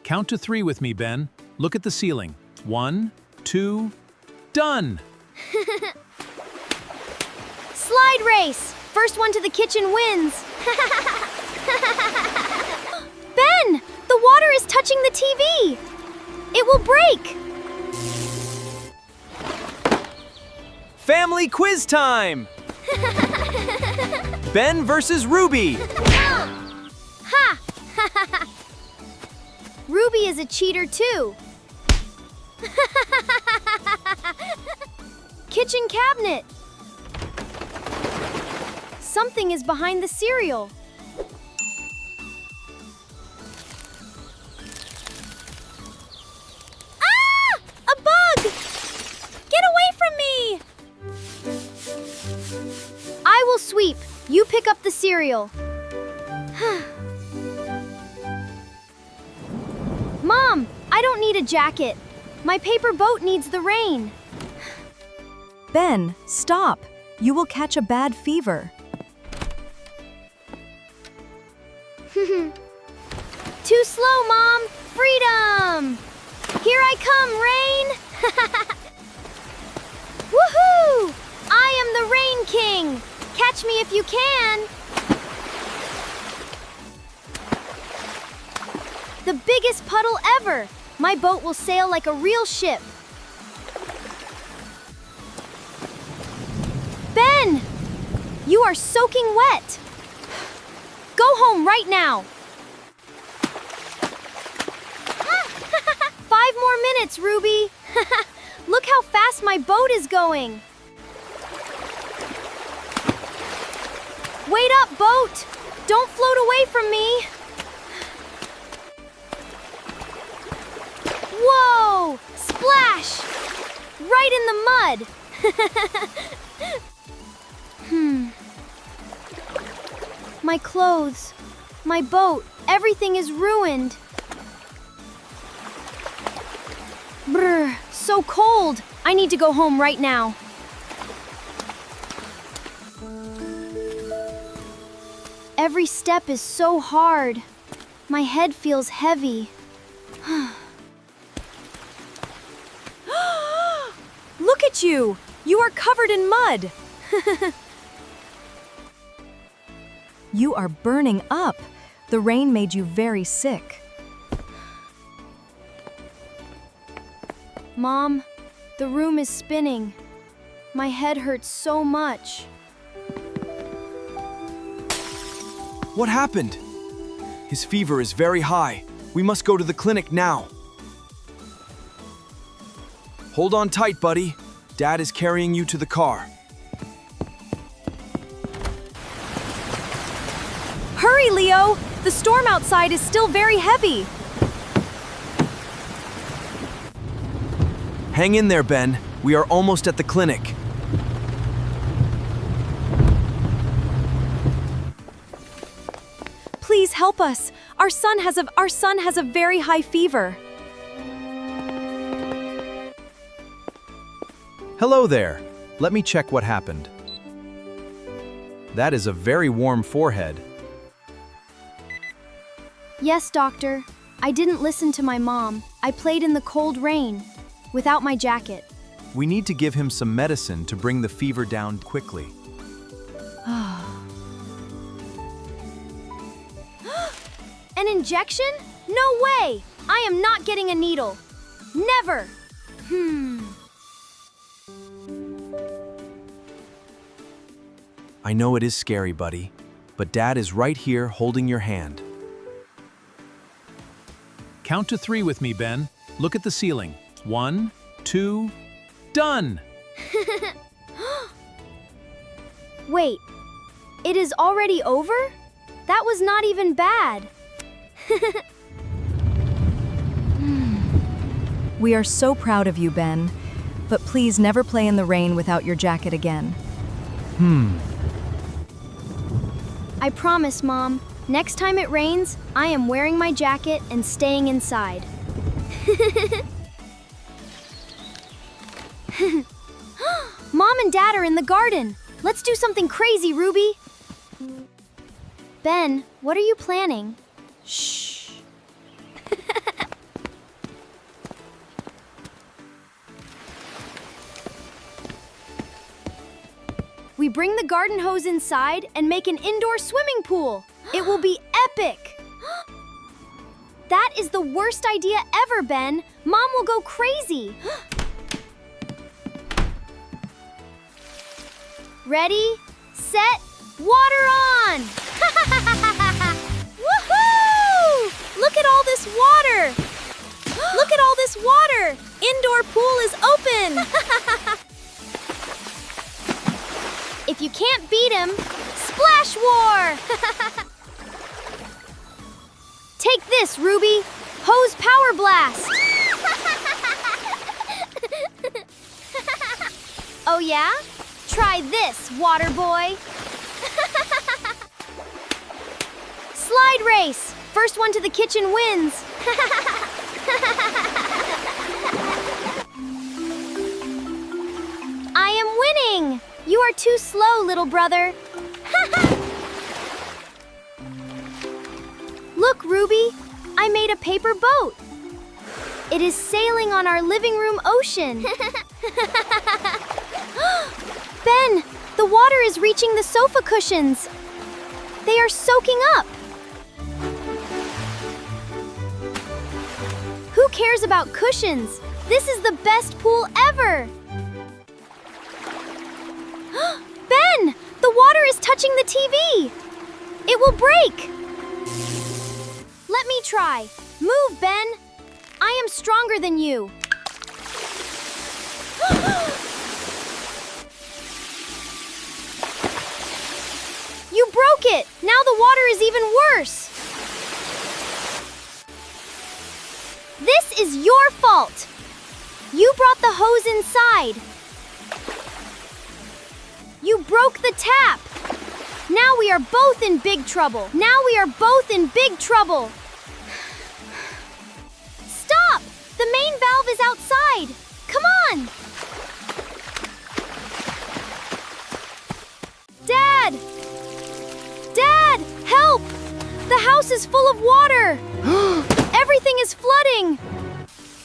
Count to 3 with me, Ben. Look at the ceiling. 1, 2, done! Slide race! First one to the kitchen wins! Ben! The water is touching the TV! It will break! Family quiz time! Ben versus Ruby. Ha! Ruby is a cheater too. Kitchen cabinet. Something is behind the cereal. Ah! A bug! Get away from me! I will sweep. You pick up the cereal. Mom, I don't need a jacket. My paper boat needs the rain. Ben, stop. You will catch a bad fever. Too slow, Mom. Freedom! Here I come, rain! Woohoo! I am the Rain King! Catch me if you can! The biggest puddle ever! My boat will sail like a real ship. Ben! You are soaking wet! Go home right now! 5 more minutes, Ruby! Look how fast my boat is going! Wait up, boat! Don't float away from me! Whoa! Splash! Right in the mud! My clothes, my boat, everything is ruined. Brr, so cold. I need to go home right now. Every step is so hard. My head feels heavy. Look at you! You are covered in mud! You are burning up. The rain made you very sick. Mom, the room is spinning. My head hurts so much. What happened? His fever is very high. We must go to the clinic now. Hold on tight, buddy. Dad is carrying you to the car. Hurry, Leo! The storm outside is still very heavy. Hang in there, Ben. We are almost at the clinic. Please help us. Our son has a very high fever. Hello there. Let me check what happened. That is a very warm forehead. Yes, doctor. I didn't listen to my mom. I played in the cold rain, without my jacket. We need to give him some medicine to bring the fever down quickly. An injection? No way! I am not getting a needle. Never! I know it is scary, buddy, but Dad is right here holding your hand. Count to 3 with me, Ben. Look at the ceiling. 1, 2, done! Wait, it is already over? That was not even bad. We are so proud of you, Ben. But please never play in the rain without your jacket again. I promise, Mom. Next time it rains, I am wearing my jacket and staying inside. Mom and Dad are in the garden. Let's do something crazy, Ruby. Ben, what are you planning? Shh. We bring the garden hose inside and make an indoor swimming pool. It will be epic. That is the worst idea ever, Ben. Mom will go crazy. Ready, set, water on! Woohoo! Look at all this water! Look at all this water! Indoor pool is open! If you can't beat him, splash war! Take this, Ruby! Hose power blast! Oh yeah? Try this, water boy! Slide race! First one to the kitchen wins! I am winning! You are too slow, little brother. Look, Ruby, I made a paper boat. It is sailing on our living room ocean. Ben, the water is reaching the sofa cushions. They are soaking up. Who cares about cushions? This is the best pool ever. Ben, the water is touching the TV. It will break. Let me try. Move, Ben. I am stronger than you. You broke it! Now the water is even worse! This is your fault! You brought the hose inside. You broke the tap! Now we are both in big trouble! Now we are both in big trouble! Stop! The main valve is outside! Come on! Dad! Dad! Help! The house is full of water! Everything is flooding!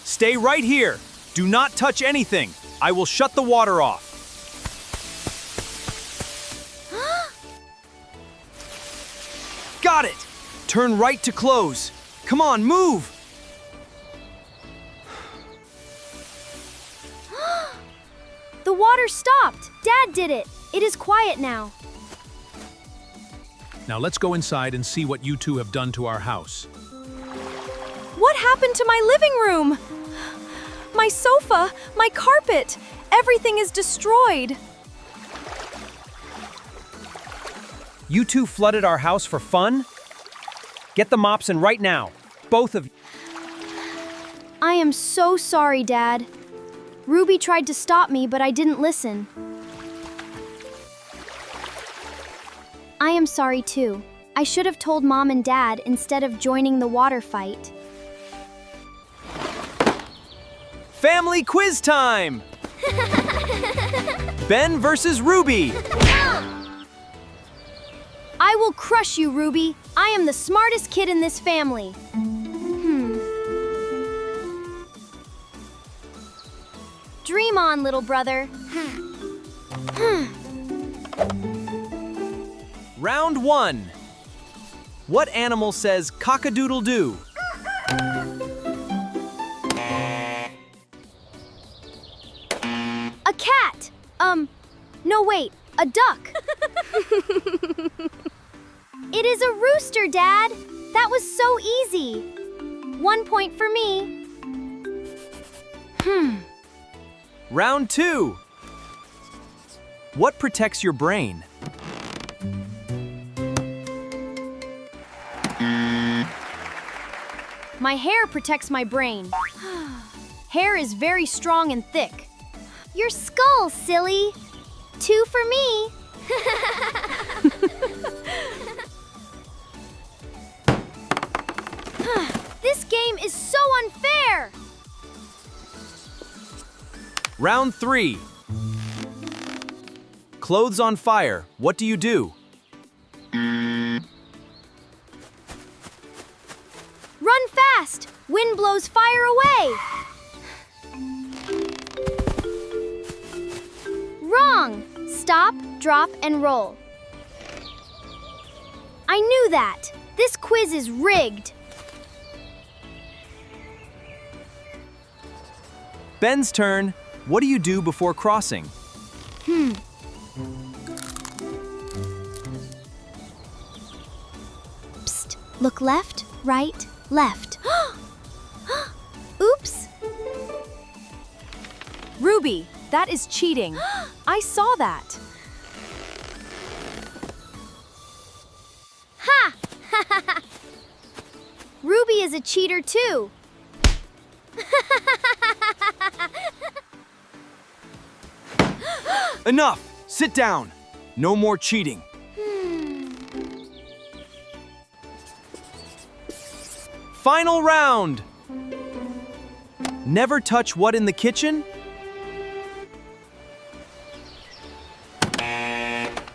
Stay right here. Do not touch anything. I will shut the water off. Got it! Turn right to close. Come on, move! The water stopped! Dad did it! It is quiet now. Now let's go inside and see what you two have done to our house. What happened to my living room? My sofa, my carpet, everything is destroyed. You two flooded our house for fun? Get the mops in right now. Both of you. I am so sorry, Dad. Ruby tried to stop me, but I didn't listen. I am sorry too. I should have told Mom and Dad instead of joining the water fight. Family quiz time! Ben versus Ruby. I will crush you, Ruby. I am the smartest kid in this family. Dream on, little brother. Round 1. What animal says cock-a-doodle-doo? A cat. No wait, a duck. It is a rooster, Dad. That was so easy. 1 point for me. Round 2. What protects your brain? My hair protects my brain. Hair is very strong and thick. Your skull, silly. 2 for me. This game is so unfair. Round 3. Clothes on fire. What do you do? Run fast. Wind blows fire away. Wrong. Stop, drop, and roll. I knew that. This quiz is rigged. Ben's turn. What do you do before crossing? Psst. Look left, right, left. Oops. Ruby, that is cheating. I saw that. Ha! Ruby is a cheater too. Enough! Sit down! No more cheating. Final round! Never touch what in the kitchen?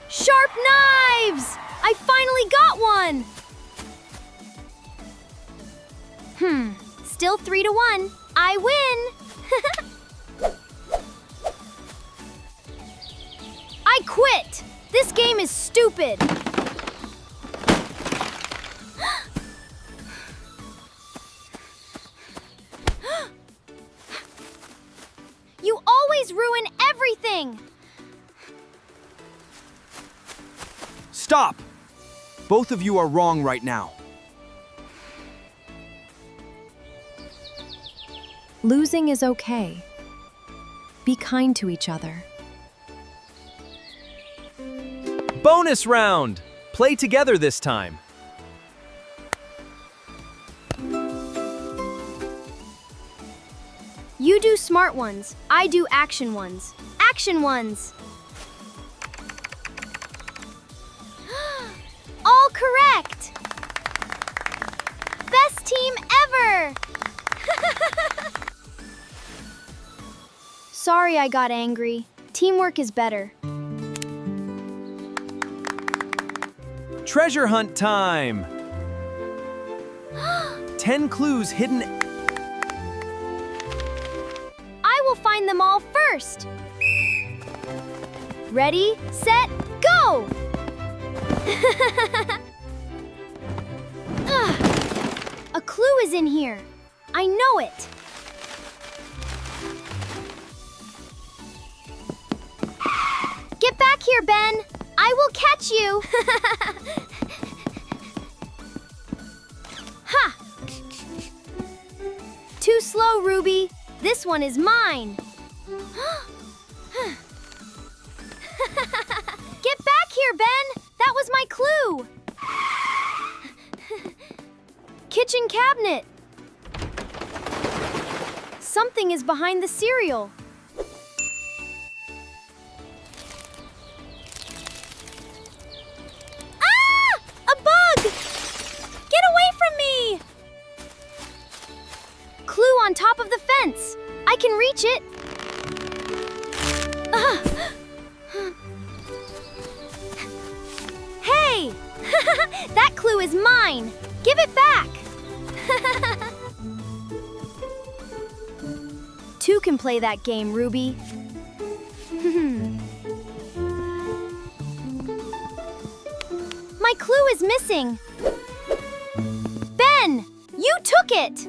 Sharp knives! I finally got one! Still 3-1. I win! I quit! This game is stupid! You always ruin everything! Stop! Both of you are wrong right now. Losing is okay. Be kind to each other. Bonus round! Play together this time. You do smart ones. I do action ones. Action ones! All correct! Best team ever! Sorry I got angry. Teamwork is better. Treasure hunt time! 10 clues hidden. I will find them all first. Ready, set, go! A clue is in here. I know it. Get back here, Ben. I will catch you. Ha! Too slow, Ruby. This one is mine. Get back here, Ben. That was my clue. Kitchen cabinet. Something is behind the cereal. Ah! A bug! Get away from me! Clue on top of the fence. I can reach it. Hey! That clue is mine. Give it back. Two can play that game, Ruby. My clue is missing. Ben, you took it.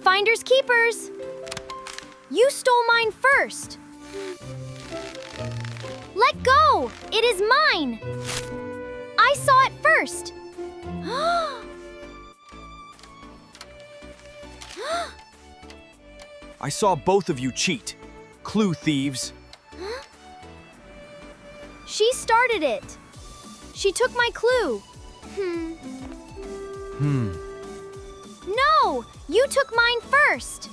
Finders keepers. You stole mine first. Let go. It is mine. I saw it first. I saw both of you cheat. Clue thieves. She started it. She took my clue. No, you took mine first.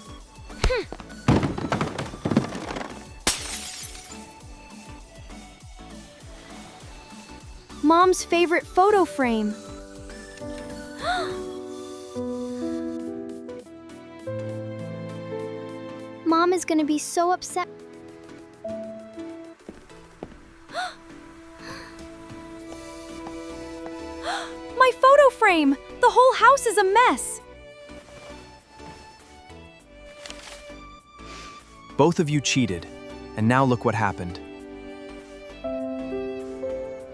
Mom's favorite photo frame. Mom is gonna be so upset. My photo frame! The whole house is a mess. Both of you cheated, and now look what happened.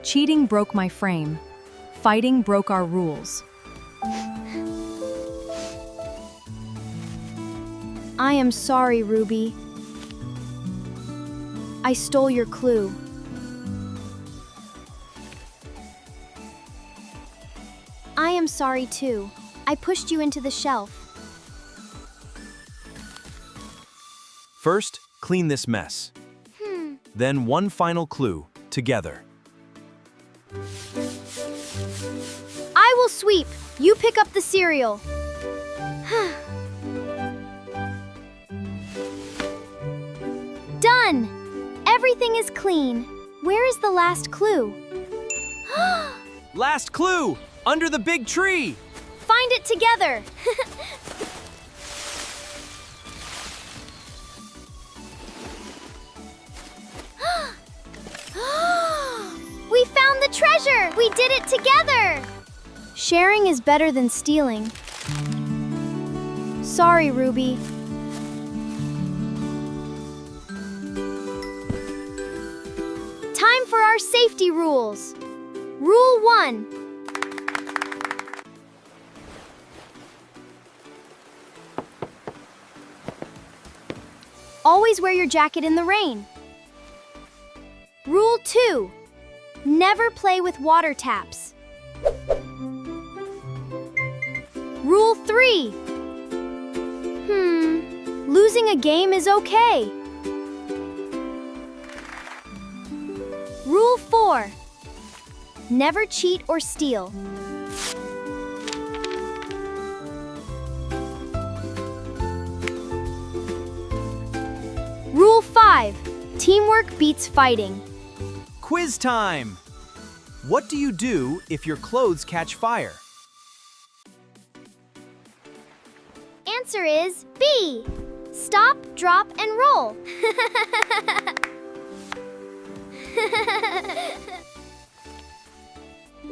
Cheating broke my frame. Fighting broke our rules. I am sorry, Ruby. I stole your clue. I am sorry too. I pushed you into the shelf. First, clean this mess. Then one final clue, together. I will sweep. You pick up the cereal. Done! Everything is clean. Where is the last clue? Last clue! Under the big tree! Find it together! We found the treasure! We did it together! Sharing is better than stealing. Sorry, Ruby. Time for our safety rules. Rule 1. Always wear your jacket in the rain. Rule 2. Never play with water taps. Rule 3. Losing a game is okay. Rule 4. Never cheat or steal. Rule 5. Teamwork beats fighting. Quiz time! What do you do if your clothes catch fire? Answer is B. Stop, drop, and roll.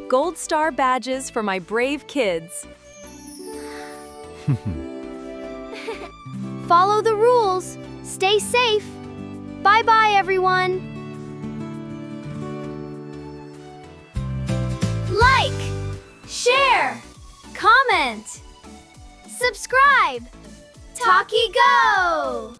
Gold star badges for my brave kids. Follow the rules. Stay safe. Bye-bye, everyone. Like, share, comment, subscribe. Talki, go!